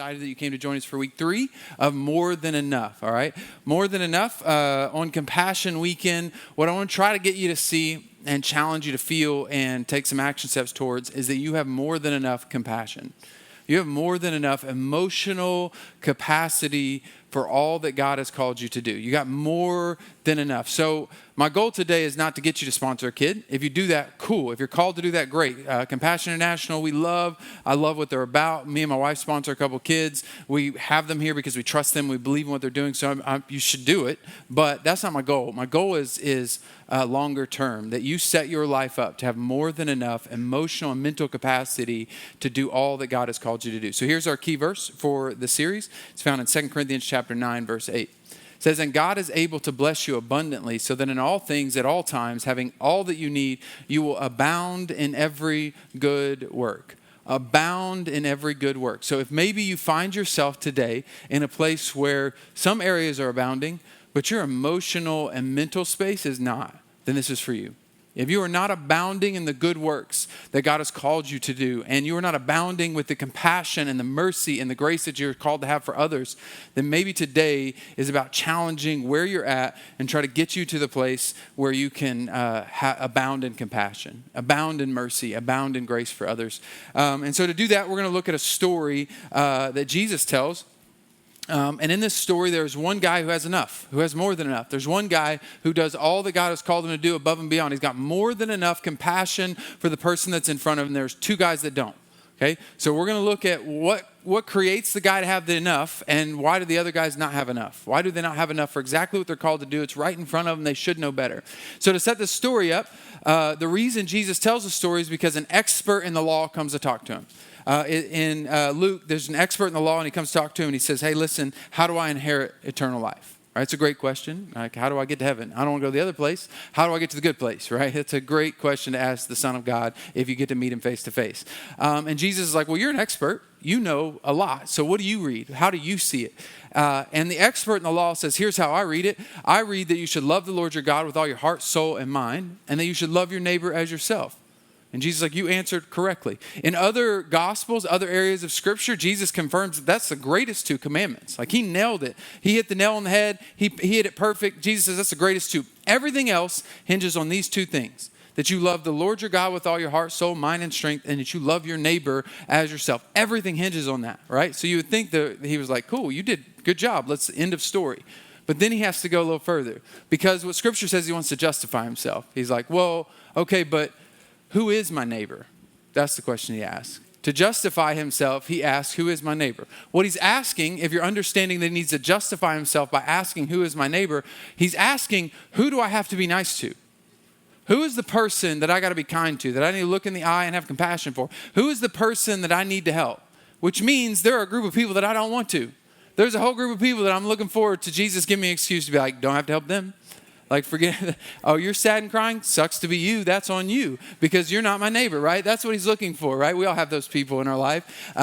excited that you came to join us for week 3 of More Than Enough, all right? More Than Enough on Compassion Weekend. What I want to try to get you to see and challenge you to feel and take some action steps towards is that you have more than enough compassion. You have more than enough emotional capacity for all that God has called you to do. You got more than enough. So my goal today is not to get you to sponsor a kid. If you do that, cool. If you're called to do that, great. Compassion International, I love what they're about. Me and my wife sponsor a couple kids. We have them here because we trust them. We believe in what they're doing. So you should do it. But that's not my goal. My goal is longer term, that you set your life up to have more than enough emotional and mental capacity to do all that God has called you to do. So here's our key verse for the series. It's found in 2 Corinthians chapter 9, verse 8. It says, and God is able to bless you abundantly so that in all things at all times, having all that you need, you will abound in every good work. Abound in every good work. So if maybe you find yourself today in a place where some areas are abounding, but your emotional and mental space is not, then this is for you. If you are not abounding in the good works that God has called you to do, and you are not abounding with the compassion and the mercy and the grace that you're called to have for others, then maybe today is about challenging where you're at and try to get you to the place where you can abound in compassion, abound in mercy, abound in grace for others. And so to do that, we're going to look at a story that Jesus tells. And in this story, there's one guy who has enough, who has more than enough. There's one guy who does all that God has called him to do above and beyond. He's got more than enough compassion for the person that's in front of him. There's 2 guys that don't. Okay, so we're going to look at what creates the guy to have the enough, and why do the other guys not have enough? Why do they not have enough for exactly what they're called to do? It's right in front of them. They should know better. So to set this story up, the reason Jesus tells the story is because an expert in the law comes to talk to him. In Luke, there's an expert in the law, and he comes to talk to him, and he says, hey, listen, how do I inherit eternal life? Right? It's a great question. Like, how do I get to heaven? I don't want to go to the other place. How do I get to the good place? Right? It's a great question to ask the Son of God if you get to meet him face to face. And Jesus is like, well, you're an expert. You know a lot. So what do you read? How do you see it? And the expert in the law says, here's how I read it. I read that you should love the Lord your God with all your heart, soul, and mind, and that you should love your neighbor as yourself. And Jesus is like, you answered correctly. In other gospels, other areas of scripture, Jesus confirms that that's the greatest 2 commandments. Like, he nailed it. He hit the nail on the head. He hit it perfect. Jesus says that's the greatest 2. Everything else hinges on these 2 things. That you love the Lord your God with all your heart, soul, mind, and strength, and that you love your neighbor as yourself. Everything hinges on that, right? So you would think that he was like, cool, you did good job. Let's end of story. But then he has to go a little further. Because what scripture says, he wants to justify himself. He's like, well, okay, but who is my neighbor? That's the question he asks. To justify himself, he asks, who is my neighbor? What he's asking, if you're understanding that he needs to justify himself by asking, who is my neighbor? He's asking, who do I have to be nice to? Who is the person that I got to be kind to, that I need to look in the eye and have compassion for? Who is the person that I need to help? Which means there are a group of people that I don't want to. There's a whole group of people that I'm looking forward to Jesus giving me an excuse to be like, don't have to help them. Like, forget, oh, you're sad and crying? Sucks to be you. That's on you because you're not my neighbor, right? That's what he's looking for, right? We all have those people in our life.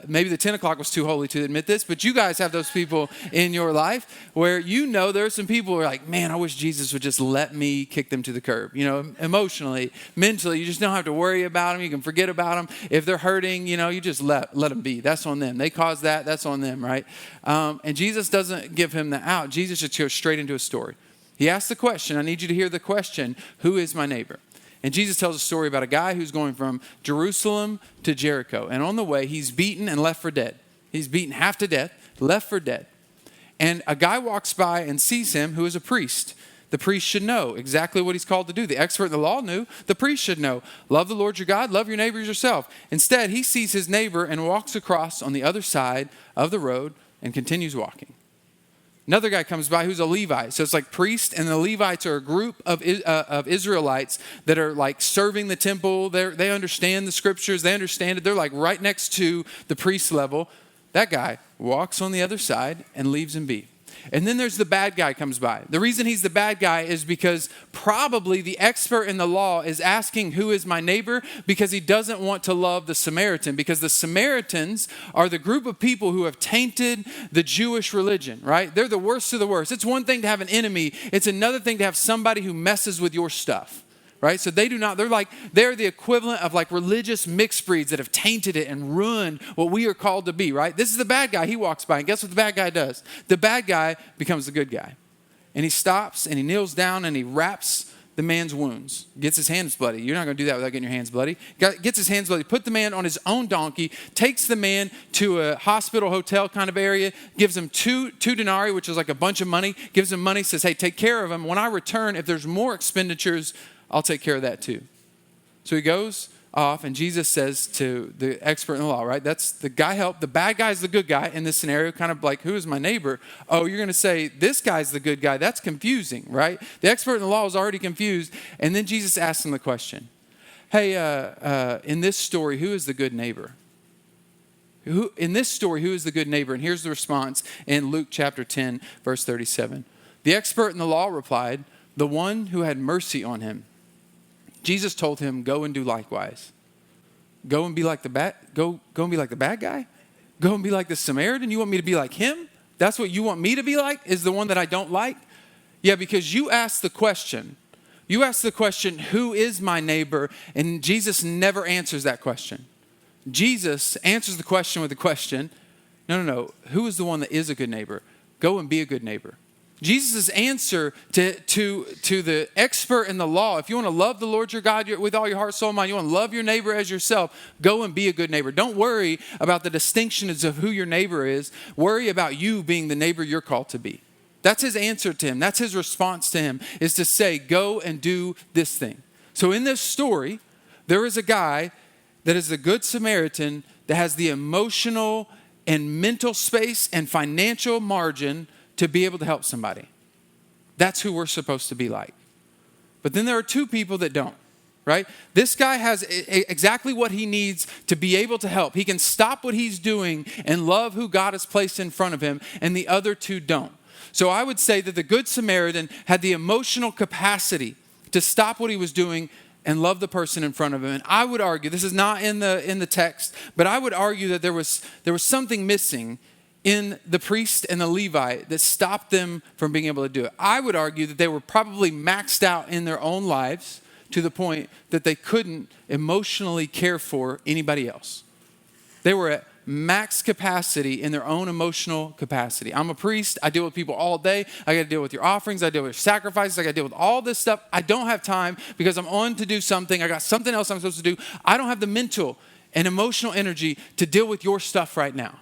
Maybe the 10 o'clock was too holy to admit this, but you guys have those people in your life where there are some people who are like, man, I wish Jesus would just let me kick them to the curb. Emotionally, mentally, you just don't have to worry about them. You can forget about them. If they're hurting, you just let them be. That's on them. They caused that. That's on them, right? And Jesus doesn't give him the out. Jesus just goes straight into a story. He asks the question, I need you to hear the question, who is my neighbor? And Jesus tells a story about a guy who's going from Jerusalem to Jericho. And on the way, he's beaten and left for dead. He's beaten half to death, left for dead. And a guy walks by and sees him who is a priest. The priest should know exactly what he's called to do. The expert in the law knew. The priest should know. Love the Lord your God, love your neighbor as yourself. Instead, he sees his neighbor and walks across on the other side of the road and continues walking. Another guy comes by who's a Levite. So it's like priest, and the Levites are a group of Israelites that are like serving the temple. They understand the scriptures. They understand it. They're like right next to the priest level. That guy walks on the other side and leaves him be. And then there's the bad guy comes by. The reason he's the bad guy is because probably the expert in the law is asking, who is my neighbor? Because he doesn't want to love the Samaritan, because the Samaritans are the group of people who have tainted the Jewish religion, right? They're the worst of the worst. It's one thing to have an enemy. It's another thing to have somebody who messes with your stuff. right? So they do not, they're the equivalent of like religious mixed breeds that have tainted it and ruined what we are called to be, right? This is the bad guy. He walks by, and guess what the bad guy does? The bad guy becomes the good guy. And he stops and he kneels down and he wraps the man's wounds, gets his hands bloody. You're not going to do that without getting your hands bloody. Gets his hands bloody, put the man on his own donkey, takes the man to a hospital, hotel kind of area, gives him two denarii, which is like a bunch of money, gives him money, says, hey, take care of him. When I return, if there's more expenditures, I'll take care of that too. So he goes off, and Jesus says to the expert in the law, right? That's the guy helped. The bad guy's the good guy in this scenario, kind of like, who is my neighbor? Oh, you're going to say, this guy's the good guy. That's confusing, right? The expert in the law is already confused. And then Jesus asks him the question, hey, in this story, who is the good neighbor? In this story, who is the good neighbor? And here's the response in Luke chapter 10, verse 37. The expert in the law replied, the one who had mercy on him. Jesus told him, go and do likewise. Go and be like the bad guy? Go and be like the Samaritan? You want me to be like him? That's what you want me to be like? Is the one that I don't like? Yeah, because you asked the question. You asked the question, who is my neighbor? And Jesus never answers that question. Jesus answers the question with the question, no. Who is the one that is a good neighbor? Go and be a good neighbor. Jesus' answer to the expert in the law, if you want to love the Lord your God with all your heart, soul, and mind, you want to love your neighbor as yourself, go and be a good neighbor. Don't worry about the distinctions of who your neighbor is. Worry about you being the neighbor you're called to be. That's his answer to him. That's his response to him, is to say, go and do this thing. So in this story, there is a guy that is the Good Samaritan that has the emotional and mental space and financial margin to be able to help somebody. That's who we're supposed to be like. But then there are two people that don't, right? This guy has exactly what he needs to be able to help. He can stop what he's doing and love who God has placed in front of him, and the other two don't. So I would say that the Good Samaritan had the emotional capacity to stop what he was doing and love the person in front of him. And I would argue, this is not in the text, but I would argue that there was something missing in the priest and the Levite that stopped them from being able to do it. I would argue that they were probably maxed out in their own lives to the point that they couldn't emotionally care for anybody else. They were at max capacity in their own emotional capacity. I'm a priest. I deal with people all day. I got to deal with your offerings. I deal with your sacrifices. I got to deal with all this stuff. I don't have time because I'm on to do something. I got something else I'm supposed to do. I don't have the mental and emotional energy to deal with your stuff right now.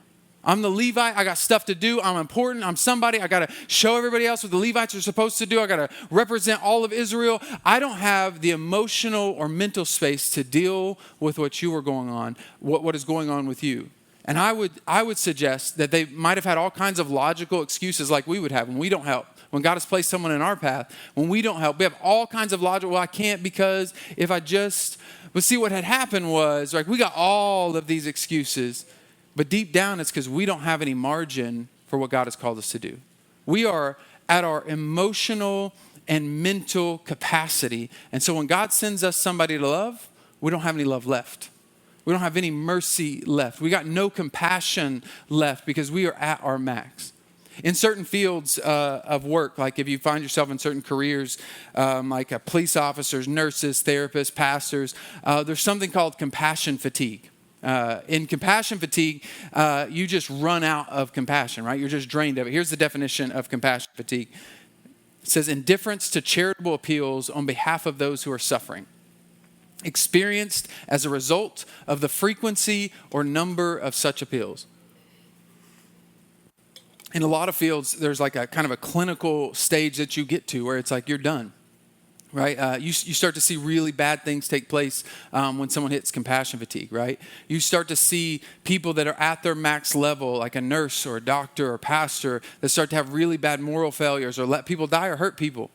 I'm the Levite. I got stuff to do. I'm important. I'm somebody. I got to show everybody else what the Levites are supposed to do. I got to represent all of Israel. I don't have the emotional or mental space to deal with what you are going on, what is going on with you. And I would suggest that they might have had all kinds of logical excuses like we would have when we don't help. When God has placed someone in our path, when we don't help, we have all kinds of logic. Well, I can't because if I just... But see, what had happened was, like, we got all of these excuses. But deep down, it's because we don't have any margin for what God has called us to do. We are at our emotional and mental capacity. And so when God sends us somebody to love, we don't have any love left. We don't have any mercy left. We got no compassion left because we are at our max. In certain fields of work, like if you find yourself in certain careers, like police officers, nurses, therapists, pastors, there's something called compassion fatigue. In compassion fatigue, you just run out of compassion, right? You're just drained of it. Here's the definition of compassion fatigue. It says, indifference to charitable appeals on behalf of those who are suffering, experienced as a result of the frequency or number of such appeals. In a lot of fields, there's like a kind of a clinical stage that you get to where it's like you're done. Right? You start to see really bad things take place when someone hits compassion fatigue, right? You start to see people that are at their max level, like a nurse or a doctor or pastor, that start to have really bad moral failures or let people die or hurt people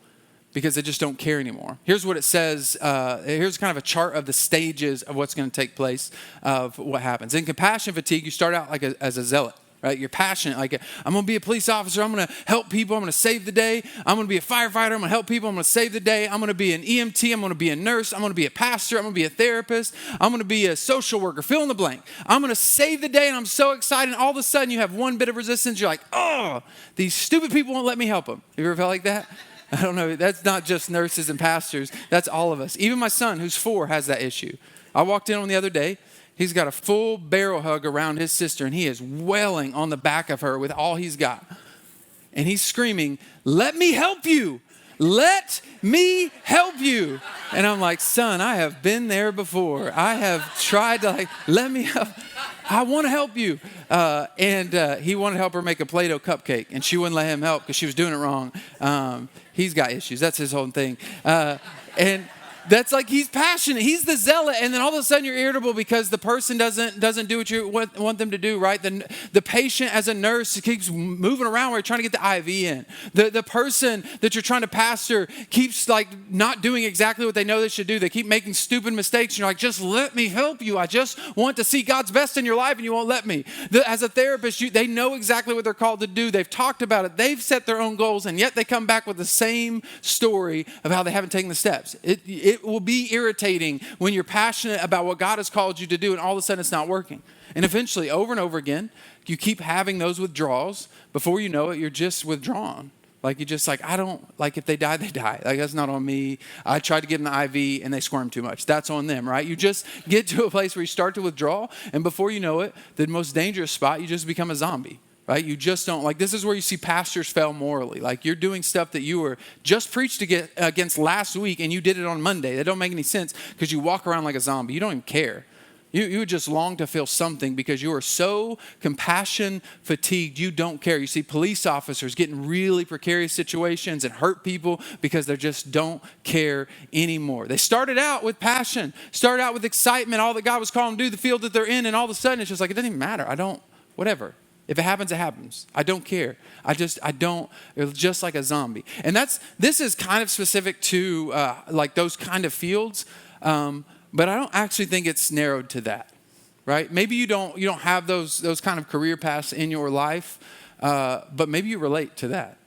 because they just don't care anymore. Here's what it says. Here's kind of a chart of the stages of what's going to take place of what happens. In compassion fatigue, you start out like as a zealot. Right? You're passionate. Like, I'm going to be a police officer. I'm going to help people. I'm going to save the day. I'm going to be a firefighter. I'm going to help people. I'm going to save the day. I'm going to be an EMT. I'm going to be a nurse. I'm going to be a pastor. I'm going to be a therapist. I'm going to be a social worker. Fill in the blank. I'm going to save the day, and I'm so excited. And all of a sudden, you have one bit of resistance. You're like, oh, these stupid people won't let me help them. Have you ever felt like that? I don't know. That's not just nurses and pastors. That's all of us. Even my son, who's 4, has that issue. I walked in on the other day. He's got a full barrel hug around his sister, and he is wailing on the back of her with all he's got. And he's screaming, "Let me help you. Let me help you." And I'm like, son, I have been there before. I have tried to let me help. I want to help you. And he wanted to help her make a Play-Doh cupcake, and she wouldn't let him help because she was doing it wrong. He's got issues. That's his whole thing. And that's he's passionate. He's the zealot. And then all of a sudden you're irritable because the person doesn't do what you want them to do, right? The patient as a nurse keeps moving around where you're trying to get the IV in. The person that you're trying to pastor keeps not doing exactly what they know they should do. They keep making stupid mistakes. And you're like, just let me help you. I just want to see God's best in your life and you won't let me. As a therapist, they know exactly what they're called to do. They've talked about it. They've set their own goals, and yet they come back with the same story of how they haven't taken the steps. It will be irritating when you're passionate about what God has called you to do and all of a sudden it's not working. And eventually, over and over again, you keep having those withdrawals. Before you know it, you're just withdrawn. You're just I don't, if they die, they die. That's not on me. I tried to give them the IV and they squirm too much. That's on them, right? You just get to a place where you start to withdraw, and before you know it, the most dangerous spot, you just become a zombie. Right? You just don't this is where you see pastors fail morally. You're doing stuff that you were just preached against last week and you did it on Monday. That don't make any sense because you walk around like a zombie. You don't even care. You just long to feel something because you are so compassion fatigued. You don't care. You see police officers get in really precarious situations and hurt people because they just don't care anymore. They started out with passion, started out with excitement, all that God was calling them to do, the field that they're in, and all of a sudden it's just it doesn't even matter. Whatever. If it happens, it happens. I don't care. I don't. It's just like a zombie. And this is kind of specific to those kind of fields, but I don't actually think it's narrowed to that, right? Maybe you don't have those kind of career paths in your life, but maybe you relate to that.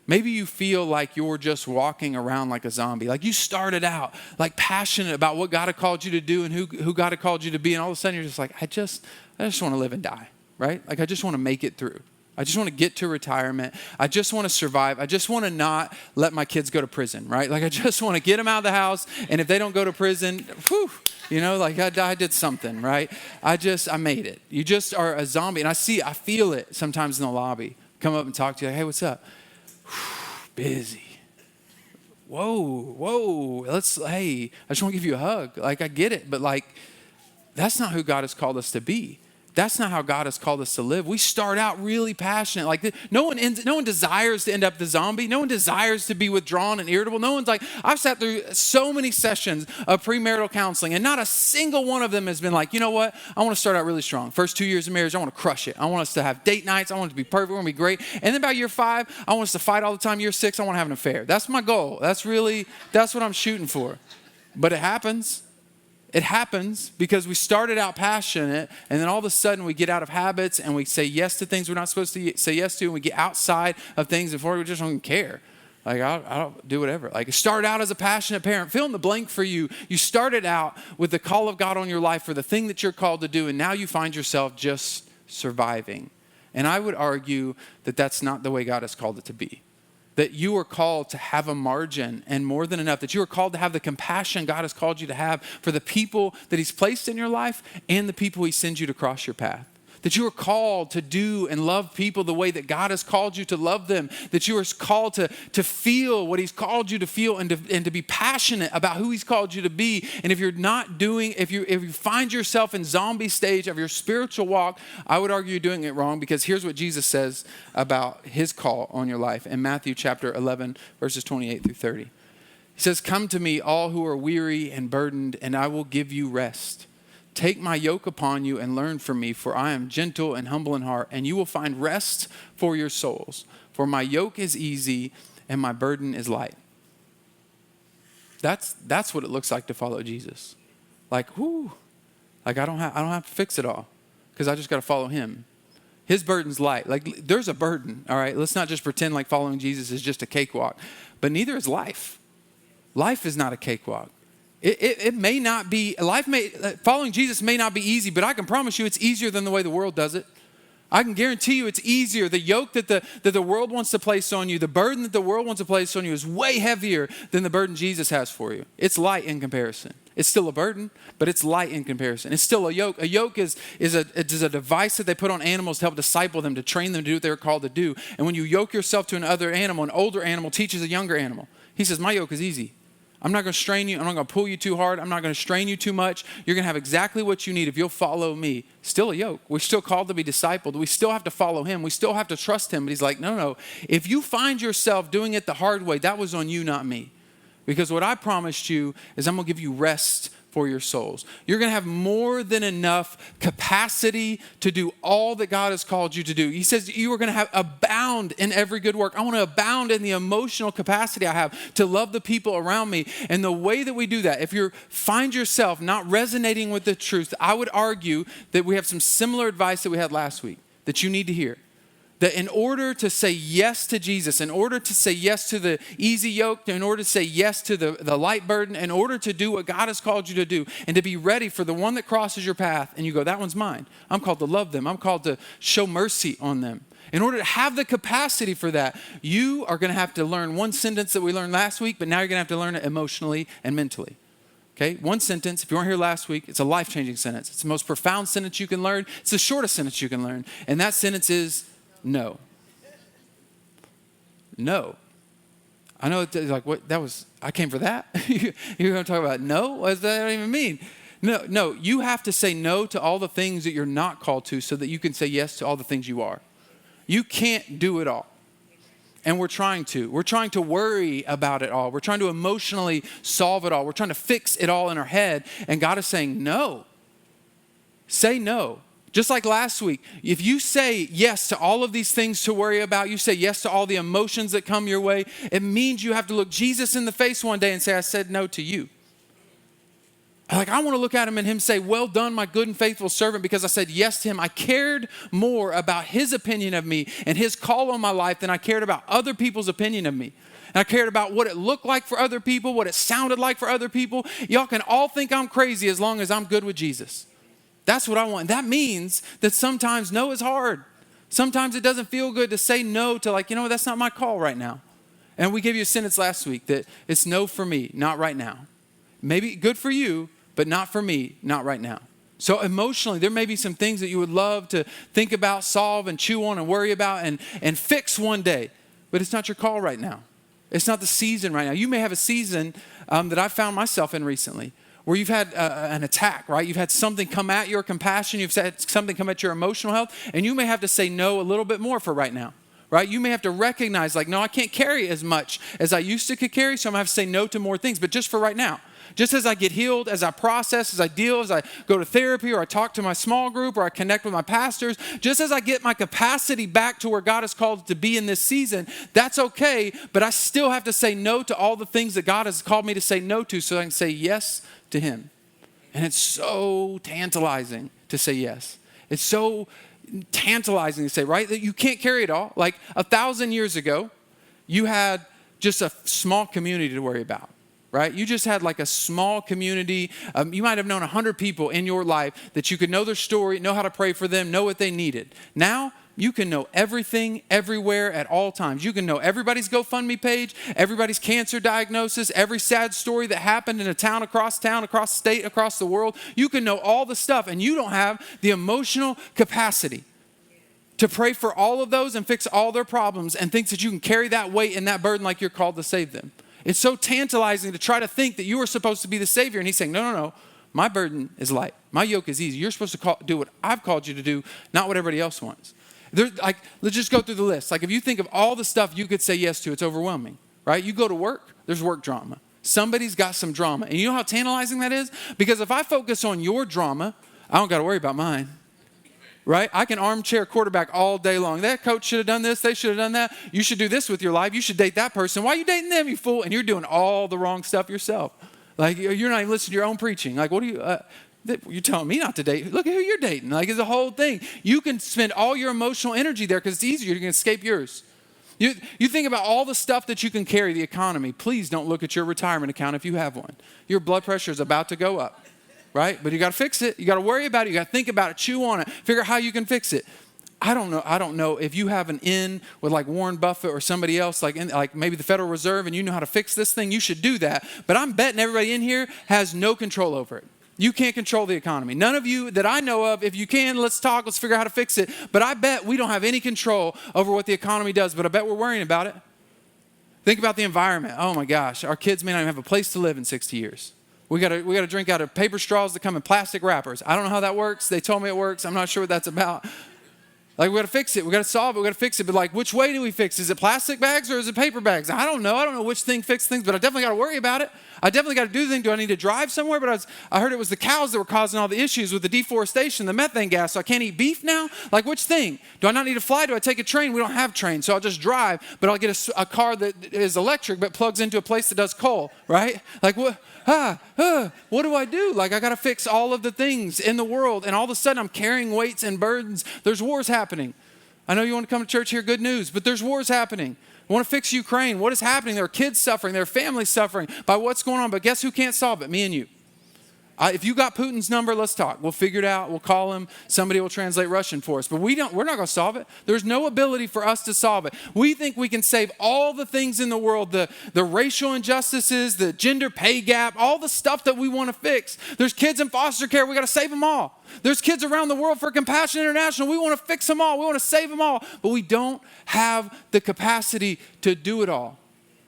Maybe you feel like you're just walking around like a zombie. You started out passionate about what God had called you to do and who God had called you to be, and all of a sudden you're just I just want to live and die. Right? I just want to make it through. I just want to get to retirement. I just want to survive. I just want to not let my kids go to prison, right? I just want to get them out of the house. And if they don't go to prison, I did something, right? I made it. You just are a zombie. And I feel it sometimes in the lobby. Come up and talk to you. Hey, what's up? Busy. Whoa. I just want to give you a hug. I get it. But that's not who God has called us to be. That's not how God has called us to live. We start out really passionate. No one desires to end up the zombie. No one desires to be withdrawn and irritable. No one's I've sat through so many sessions of premarital counseling, and not a single one of them has been you know what? I want to start out really strong. First 2 years of marriage, I want to crush it. I want us to have date nights. I want it to be perfect. I want it to be great. And then about year 5, I want us to fight all the time. Year 6, I want to have an affair. That's my goal. That's what I'm shooting for. But it happens. It happens because we started out passionate, and then all of a sudden we get out of habits and we say yes to things we're not supposed to say yes to, and we get outside of things and we just don't care. I'll do whatever. It started out as a passionate parent. Fill in the blank for you. You started out with the call of God on your life for the thing that you're called to do, and now you find yourself just surviving. And I would argue that that's not the way God has called it to be. That you are called to have a margin and more than enough, that you are called to have the compassion God has called you to have for the people that he's placed in your life and the people he sends you to cross your path. That you are called to do and love people the way that God has called you to love them. That you are called to feel what he's called you to feel and to be passionate about who he's called you to be. And if you're not doing, if you find yourself in zombie stage of your spiritual walk, I would argue you're doing it wrong, because here's what Jesus says about his call on your life in Matthew chapter 11, verses 28 through 30. He says, "Come to me, all who are weary and burdened, and I will give you rest. Take my yoke upon you and learn from me, for I am gentle and humble in heart, and you will find rest for your souls. For my yoke is easy and my burden is light." That's what it looks like to follow Jesus. I don't have to fix it all, because I just got to follow him. His burden's light. There's a burden, all right? Let's not just pretend like following Jesus is just a cakewalk. But neither is life. Life is not a cakewalk. It may not be, following Jesus may not be easy, but I can promise you it's easier than the way the world does it. I can guarantee you it's easier. The yoke that the world wants to place on you, the burden that the world wants to place on you is way heavier than the burden Jesus has for you. It's light in comparison. It's still a burden, but it's light in comparison. It's still a yoke. A yoke is a device that they put on animals to help disciple them, to train them to do what they're called to do. And when you yoke yourself to another animal, an older animal teaches a younger animal. He says, my yoke is easy. I'm not going to strain you. I'm not going to pull you too hard. I'm not going to strain you too much. You're going to have exactly what you need if you'll follow me. Still a yoke. We're still called to be discipled. We still have to follow him. We still have to trust him. But he's like, no. If you find yourself doing it the hard way, that was on you, not me. Because what I promised you is I'm going to give you rest for your souls. You're going to have more than enough capacity to do all that God has called you to do. He says you are going to have abound in every good work. I want to abound in the emotional capacity I have to love the people around me. And the way that we do that, if you find yourself not resonating with the truth, I would argue that we have some similar advice that we had last week that you need to hear. That in order to say yes to Jesus, in order to say yes to the easy yoke, in order to say yes to the light burden, in order to do what God has called you to do, and to be ready for the one that crosses your path, and you go, that one's mine. I'm called to love them. I'm called to show mercy on them. In order to have the capacity for that, you are going to have to learn one sentence that we learned last week, but now you're going to have to learn it emotionally and mentally. Okay, one sentence. If you weren't here last week, it's a life-changing sentence. It's the most profound sentence you can learn. It's the shortest sentence you can learn. And that sentence is, no. No. I know it's like, what, that was, I came for that? You're going to talk about no? What does that even mean? No, you have to say no to all the things that you're not called to so that you can say yes to all the things you are. You can't do it all. And we're trying to. We're trying to worry about it all. We're trying to emotionally solve it all. We're trying to fix it all in our head. And God is saying no. Say no. Just like last week, if you say yes to all of these things to worry about, you say yes to all the emotions that come your way, it means you have to look Jesus in the face one day and say, I said no to you. Like, I want to look at him and him say, well done, my good and faithful servant, because I said yes to him. I cared more about his opinion of me and his call on my life than I cared about other people's opinion of me. And I cared about what it looked like for other people, what it sounded like for other people. Y'all can all think I'm crazy as long as I'm good with Jesus. That's what I want. That means that sometimes no is hard. Sometimes it doesn't feel good to say no to, like, that's not my call right now. And we gave you a sentence last week that it's no for me, not right now. Maybe good for you, but not for me, not right now. So emotionally, there may be some things that you would love to think about, solve, and chew on and worry about and fix one day. But it's not your call right now. It's not the season right now. You may have a season that I found myself in recently, where you've had an attack, right? You've had something come at your compassion. You've had something come at your emotional health. And you may have to say no a little bit more for right now, right? You may have to recognize, like, no, I can't carry as much as I used to could carry, so I'm going to have to say no to more things. But just for right now, just as I get healed, as I process, as I deal, as I go to therapy, or I talk to my small group, or I connect with my pastors, just as I get my capacity back to where God has called it to be in this season, that's okay. But I still have to say no to all the things that God has called me to say no to so I can say yes to him. And it's so tantalizing to say yes. It's so tantalizing to say, right, that you can't carry it all. Like 1,000 years ago, you had just a small community to worry about, right? You just had like a small community. You might have known 100 people in your life that you could know their story, know how to pray for them, know what they needed. Now, you can know everything, everywhere, at all times. You can know everybody's GoFundMe page, everybody's cancer diagnosis, every sad story that happened in a town, across the state, across the world. You can know all the stuff, and you don't have the emotional capacity to pray for all of those and fix all their problems and think that you can carry that weight and that burden like you're called to save them. It's so tantalizing to try to think that you are supposed to be the Savior. And he's saying, no. My burden is light. My yoke is easy. You're supposed to do what I've called you to do, not what everybody else wants. Let's just go through the list. Like, if you think of all the stuff you could say yes to, it's overwhelming, right? You go to work, there's work drama. Somebody's got some drama. And you know how tantalizing that is? Because if I focus on your drama, I don't got to worry about mine, right? I can armchair quarterback all day long. That coach should have done this. They should have done that. You should do this with your life. You should date that person. Why are you dating them, you fool? And you're doing all the wrong stuff yourself. Like, you're not even listening to your own preaching. Like, what are you... You're telling me not to date. Look at who you're dating. Like, it's a whole thing. You can spend all your emotional energy there because it's easier. You can escape yours. You think about all the stuff that you can carry, the economy. Please don't look at your retirement account if you have one. Your blood pressure is about to go up, right? But you got to fix it. You got to worry about it. You got to think about it, chew on it, figure out how you can fix it. I don't know if you have an in with like Warren Buffett or somebody else, like maybe the Federal Reserve, and you know how to fix this thing, you should do that. But I'm betting everybody in here has no control over it. You can't control the economy. None of you that I know of, if you can, let's talk, let's figure out how to fix it. But I bet we don't have any control over what the economy does, but I bet we're worrying about it. Think about the environment. Oh my gosh, our kids may not even have a place to live in 60 years. We gotta drink out of paper straws that come in plastic wrappers. I don't know how that works. They told me it works. I'm not sure what that's about. Like, we got to fix it. We got to solve it. We got to fix it. But like, which way do we fix it? Is it plastic bags or is it paper bags? I don't know. I don't know which thing fixes things, but I definitely got to worry about it. I definitely got to do the thing. Do I need to drive somewhere? But I heard it was the cows that were causing all the issues with the deforestation, the methane gas. So I can't eat beef now? Like, which thing? Do I not need to fly? Do I take a train? We don't have trains, so I'll just drive. But I'll get a car that is electric but plugs into a place that does coal, right? Like, what? What do I do? Like, I got to fix all of the things in the world, and all of a sudden I'm carrying weights and burdens. There's wars happening. I know you want to come to church, hear good news, but there's wars happening. I want to fix Ukraine. What is happening? There are kids suffering. There are families suffering by what's going on. But guess who can't solve it? Me and you. If you got Putin's number, let's talk. We'll figure it out. We'll call him. Somebody will translate Russian for us. But we're not going to solve it. There's no ability for us to solve it. We think we can save all the things in the world, the racial injustices, the gender pay gap, all the stuff that we want to fix. There's kids in foster care. We got to save them all. There's kids around the world for Compassion International. We want to fix them all. We want to save them all. But we don't have the capacity to do it all.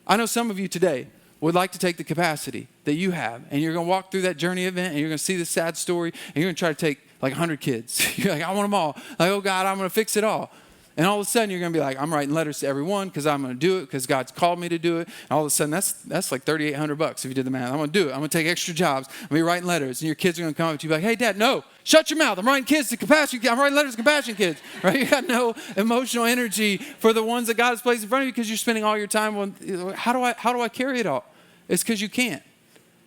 I know some of you today would like to take the capacity that you have, and you're going to walk through that journey event, and you're going to see the sad story, and you're going to try to take like 100 kids. You're like, I want them all. Like, oh God, I'm going to fix it all. And all of a sudden, you're going to be like, I'm writing letters to everyone because I'm going to do it because God's called me to do it. And all of a sudden, that's like $3,800 if you did the math. I'm going to do it. I'm going to take extra jobs. I'm going to be writing letters. And your kids are going to come up to you like, hey, Dad, no, shut your mouth. I'm writing I'm writing letters to Compassion Kids. Right? You got no emotional energy for the ones that God has placed in front of you because you're spending all your time on, how do I carry it all? It's because you can't.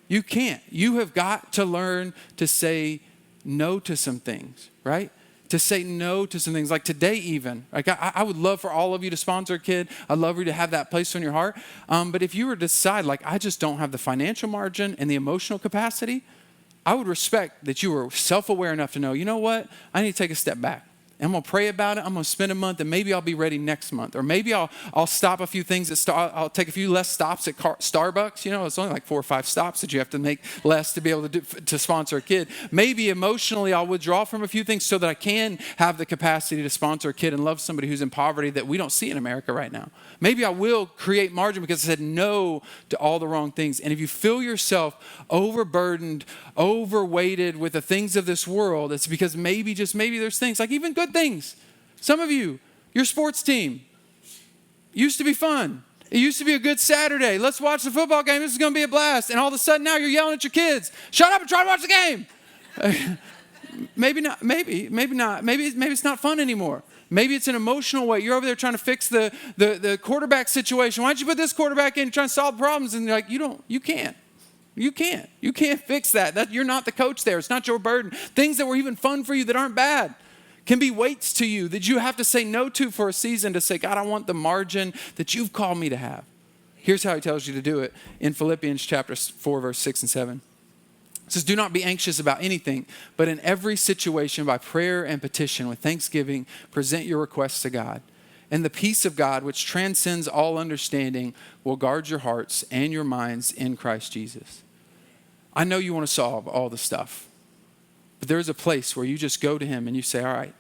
You can't. You have got to learn to say no to some things, right? To say no to some things, like today even. Like I would love for all of you to sponsor a kid. I'd love for you to have that place on your heart. But if you were to decide, like, I just don't have the financial margin and the emotional capacity, I would respect that you were self-aware enough to know, you know what? I need to take a step back. I'm going to pray about it. I'm going to spend a month, and maybe I'll be ready next month. Or maybe I'll stop a few things. I'll take a few less stops at Starbucks. You know, it's only like 4 or 5 stops that you have to make less to be able to sponsor a kid. Maybe emotionally I'll withdraw from a few things so that I can have the capacity to sponsor a kid and love somebody who's in poverty that we don't see in America right now. Maybe I will create margin because I said no to all the wrong things. And if you feel yourself overburdened, overweighted with the things of this world, it's because maybe there's things, like even good things. Some of you, your sports team used to be fun. It used to be a good Saturday. Let's watch the football game. This is going to be a blast. And all of a sudden now you're yelling at your kids. Shut up and try to watch the game. Maybe not. Maybe not. Maybe it's not fun anymore. Maybe it's an emotional way. You're over there trying to fix the quarterback situation. Why don't you put this quarterback in trying to solve problems? And you're like, you can't. You can't fix that. You're not the coach there. It's not your burden. Things that were even fun for you that aren't bad can be weights to you that you have to say no to for a season to say, God, I want the margin that you've called me to have. Here's how he tells you to do it in Philippians chapter 4, verse 6 and 7. It says, do not be anxious about anything, but in every situation by prayer and petition with thanksgiving, present your requests to God. And the peace of God, which transcends all understanding, will guard your hearts and your minds in Christ Jesus. I know you want to solve all the stuff, but there's a place where you just go to him and you say, all right,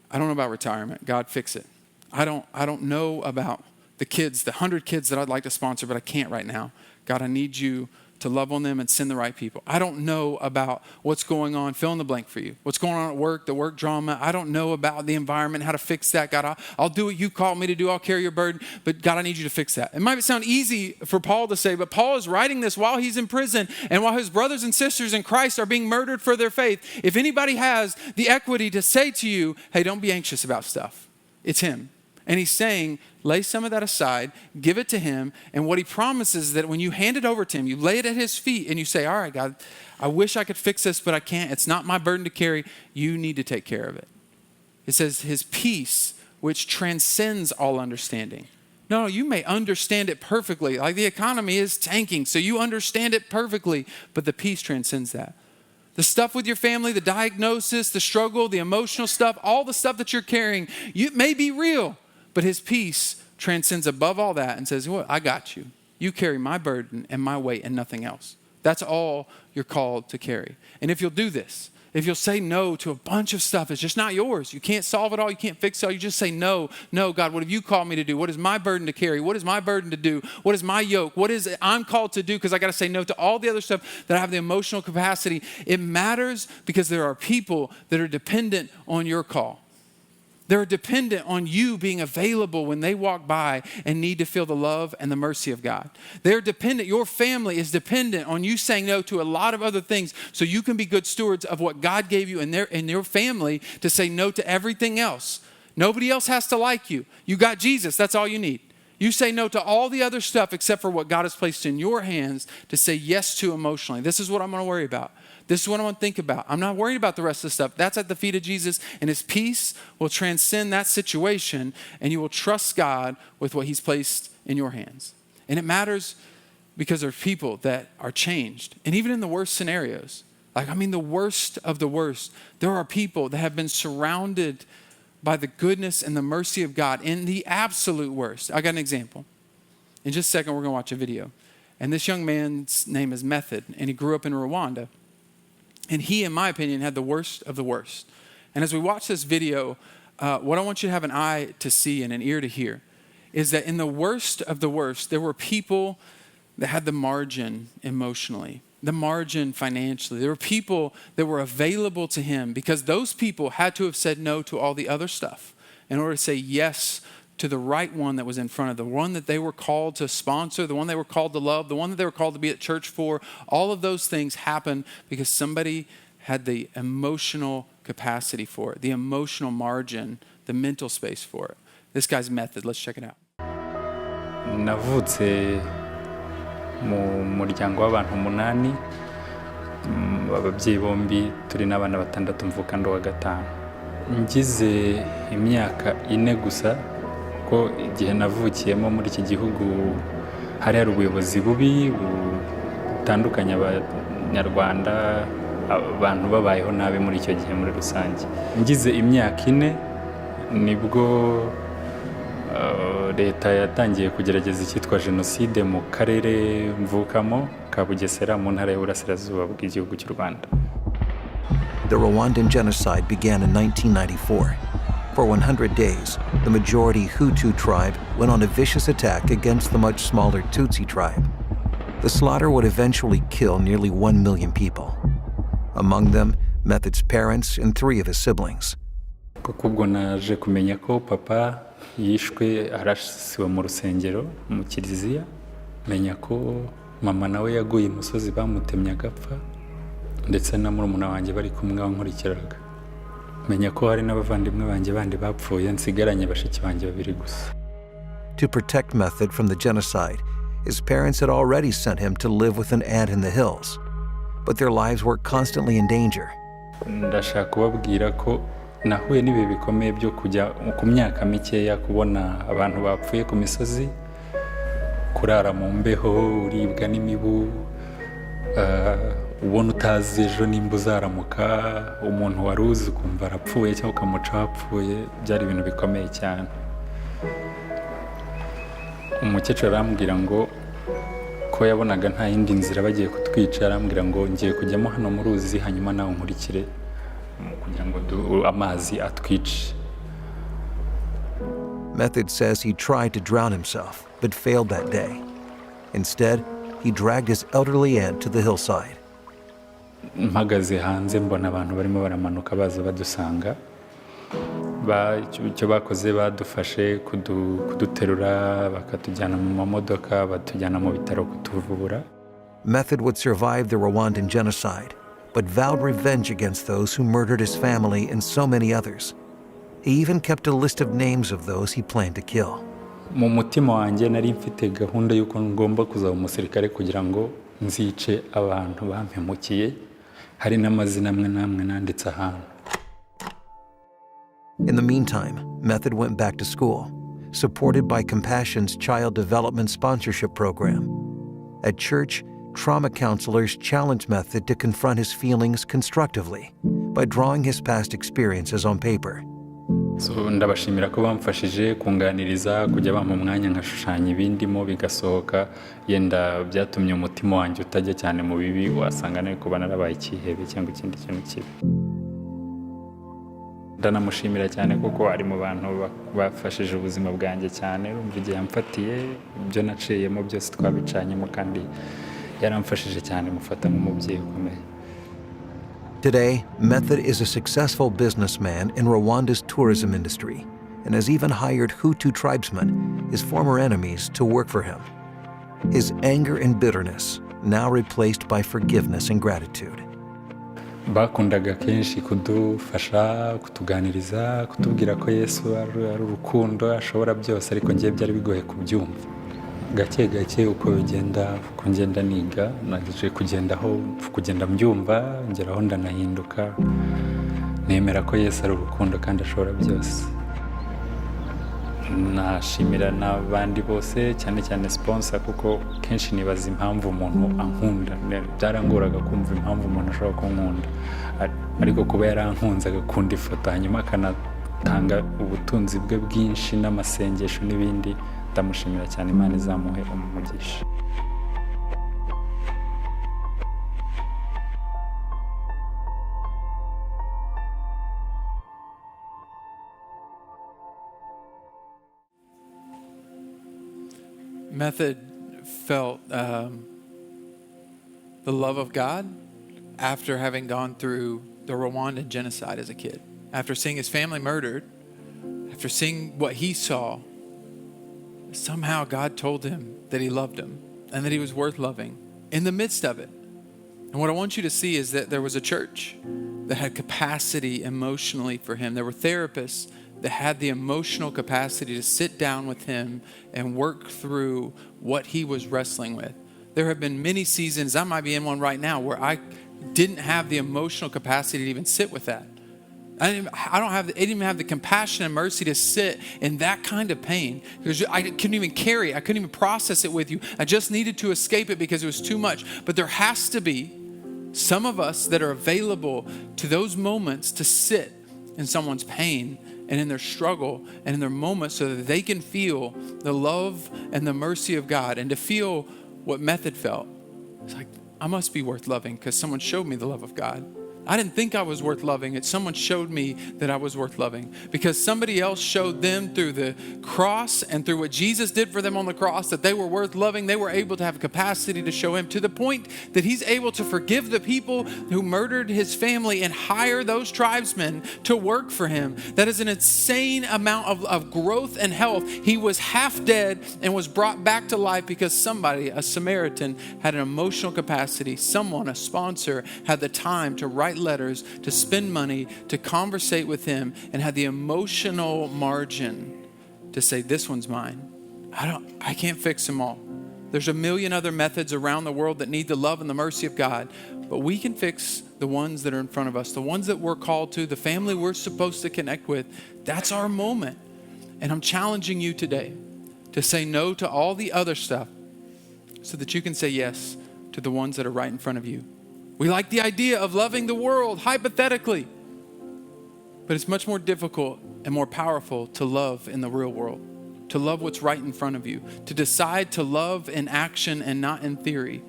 I don't know about retirement. God, fix it. I don't know about the kids, the 100 kids that I'd like to sponsor, but I can't right now. God, I need you to love on them and send the right people. I don't know about what's going on, fill in the blank for you. What's going on at work, the work drama. I don't know about the environment, how to fix that. God, I'll do what you called me to do. I'll carry your burden. But God, I need you to fix that. It might sound easy for Paul to say, but Paul is writing this while he's in prison and while his brothers and sisters in Christ are being murdered for their faith. If anybody has the equity to say to you, hey, don't be anxious about stuff, it's him. And he's saying, lay some of that aside, give it to him. And what he promises is that when you hand it over to him, you lay it at his feet and you say, all right, God, I wish I could fix this, but I can't. It's not my burden to carry. You need to take care of it. It says his peace, which transcends all understanding. No, you may understand it perfectly. Like the economy is tanking, so you understand it perfectly, but the peace transcends that. The stuff with your family, the diagnosis, the struggle, the emotional stuff, all the stuff that you're carrying, it may be real, but his peace transcends above all that and says, well, I got you. You carry my burden and my weight and nothing else. That's all you're called to carry. And if you'll do this, if you'll say no to a bunch of stuff, it's just not yours. You can't solve it all. You can't fix it all. You just say, no, God, what have you called me to do? What is my burden to carry? What is my burden to do? What is my yoke? What is it I'm called to do? Because I got to say no to all the other stuff that I have the emotional capacity. It matters because there are people that are dependent on your call. They're dependent on you being available when they walk by and need to feel the love and the mercy of God. They're dependent, your family is dependent on you saying no to a lot of other things so you can be good stewards of what God gave you and your family to say no to everything else. Nobody else has to like you. You got Jesus, that's all you need. You say no to all the other stuff except for what God has placed in your hands to say yes to emotionally. This is what I'm going to worry about. This is what I want to think about. I'm not worried about the rest of the stuff. That's at the feet of Jesus, and his peace will transcend that situation, and you will trust God with what he's placed in your hands. And it matters because there are people that are changed. And even in the worst scenarios, the worst of the worst, there are people that have been surrounded by the goodness and the mercy of God in the absolute worst. I got an example. In just a second, we're going to watch a video. And this young man's name is Method, and he grew up in Rwanda. And he, in my opinion, had the worst of the worst. And as we watch this video, what I want you to have an eye to see and an ear to hear is that in the worst of the worst, there were people that had the margin emotionally, the margin financially. There were people that were available to him because those people had to have said no to all the other stuff in order to say yes to the right one that was in front of them, the one that they were called to sponsor, the one they were called to love, the one that they were called to be at church for. All of those things happened because somebody had the emotional capacity for it, the emotional margin, the mental space for it. This guy's Method. Let's check it out. Navutse mu muryango w'abantu 8, ababyeyi bombi turi n'abana 6 mvuka ndo wa 5. Ngize imyaka 4 gusa ko igihe navukiyemo muri iki gihugu hari ubuyobozi bubi butandukanye abanyarwanda abantu babayeho nabi muri icyo gihe muri rusange. Ngize imyaka 4 nibwo leta yatangiye kugerageza icyitwa jenoside mu karere mvukamo ka Bugesera mu ntara y'Uburasirazuba bw'igihugu cy'u Rwanda. The Rwandan genocide began in 1994. For 100 days, the majority Hutu tribe went on a vicious attack against the much smaller Tutsi tribe. The slaughter would eventually kill nearly 1 million people. Among them, Method's parents and 3 of his siblings. Kubwo naje kumenya ko papa yishwe arasiwe mu rusengero mu kiliziya, menya ko mama nawe yaguye imusozi bamutemye agapfa, ndetse na murumuna wanjye bari kumwe wankurikiraga. Menya ko hari n'abavandimwe banjye bandi bapfuye, nsigaranye bashiki banjye 2 gusa. To protect Method from the genocide, his parents had already sent him to live with an aunt in the hills, but their lives were constantly in danger. Ndashaka kubabwira ko nahuye n'ibihe bikomeye byo kujya ku myaka mikeya kubona abantu bapfuye ku misozi, kurara mu mbeho, uribwa n'imibu, ubona utazi ejo nimba uzaramuka, umuntu wari uzi kumva arapfuye cyangwa ukamuca wapfuye, byari ibintu bikomeye cyane. Umukecuru arambwira ngo ko yabonaga nta yindi nzira bagiye kutwica, arambwira ngo ngiye kujyamo hano mu ruzi hanyuma nawe nkurikire kugira ngo amazi atwice. Method says he tried to drown himself, but failed that day. Instead, he dragged his elderly aunt to the hillside. Mpagaze hanze mbona abantu barimo baramanuka baza badusanga. Icyo bakoze badufashe kuduterura bakatujyana mu mamodoka batujyana mu bitaro kutuvura. Method would survive the Rwandan genocide, but vowed revenge against those who murdered his family and so many others. He even kept a list of names of those he planned to kill. Mu mutima wanjye nari mfite gahunda y'uko ngomba kuzaba umusirikare kugira ngo nzice abantu bampemukiye, hari n'amazina amwe namwe nanditse ahantu. In the meantime, Method went back to school, supported by Compassion's Child Development Sponsorship Program. At church, trauma counselors challenged Method to confront his feelings constructively by drawing his past experiences on paper. So ndabashimira ko bamfashije kunganiriza kujya bampa umwanya nkashushanya ibindimo bigasohoka yenda byatumye umutima wanjye utajya cyane mu bibi wasanga nayo kuba narabaye ikihebe cyangwa ikindi kintu kibi. Ndanamushimira cyane kuko ari mu bantu bafashije ubuzima bwanjye cyane urumva igihe yamfatiye ibyo naciyemo byose twabicanyemo kandi yaramfashije cyane mufata nk'umubyeyi ukomeye. Today, Method is a successful businessman in Rwanda's tourism industry and has even hired Hutu tribesmen, his former enemies, to work for him. His anger and bitterness now replaced by forgiveness and gratitude. Bakundaga kenshi kudufasha kutuganiriza kutubwira ko Yesu ari urukundo ashobora byose ariko ngiye byari bigoye kubyumva. Gake gake uko ngenda niga naje kugenda mbyumva ngeraho ndanahinduka nemera ko Yesu ari urukundo kandi ashobora byose. Nashimira n'abandi bose cyane cyane sponsor kuko kenshi nibaza impamvu umuntu ankunda byaranguraga kumva impamvu umuntu ashobora kunkunda ariko kuba yarankunze agakunda ifoto hanyuma akanatanga ubutunzi bwe bwinshi n'amasengesho n'ibindi ndamushimira cyane Imana izamuhe umugisha. Method felt the love of God after having gone through the Rwandan genocide as a kid. After seeing his family murdered, after seeing what he saw, somehow God told him that he loved him and that he was worth loving in the midst of it. And what I want you to see is that there was a church that had capacity emotionally for him. There were therapists that had the emotional capacity to sit down with him and work through what he was wrestling with. There have been many seasons, I might be in one right now, where I didn't have the emotional capacity to even sit with that. I didn't even have the compassion and mercy to sit in that kind of pain because I couldn't even carry it. I couldn't even process it with you. I just needed to escape it because it was too much. But there has to be some of us that are available to those moments to sit in someone's pain and in their struggle and in their moments so that they can feel the love and the mercy of God and to feel what Method felt. It's like, I must be worth loving because someone showed me the love of God. I didn't think I was worth loving. Someone showed me that I was worth loving because somebody else showed them through the cross and through what Jesus did for them on the cross that they were worth loving. They were able to have capacity to show him to the point that he's able to forgive the people who murdered his family and hire those tribesmen to work for him. That is an insane amount of growth and health. He was half dead and was brought back to life because somebody, a Samaritan, had an emotional capacity. Someone, a sponsor, had the time to write letters, to spend money, to conversate with him, and had the emotional margin to say, this one's mine. I can't fix them all. There's a million other methods around the world that need the love and the mercy of God, but we can fix the ones that are in front of us, the ones that we're called to, the family we're supposed to connect with. That's our moment. And I'm challenging you today to say no to all the other stuff so that you can say yes to the ones that are right in front of you. We like the idea of loving the world, hypothetically. But it's much more difficult and more powerful to love in the real world, to love what's right in front of you, to decide to love in action and not in theory.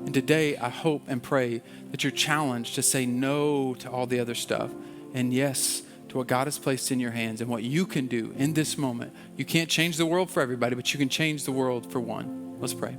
And today, I hope and pray that you're challenged to say no to all the other stuff and yes to what God has placed in your hands and what you can do in this moment. You can't change the world for everybody, but you can change the world for one. Let's pray.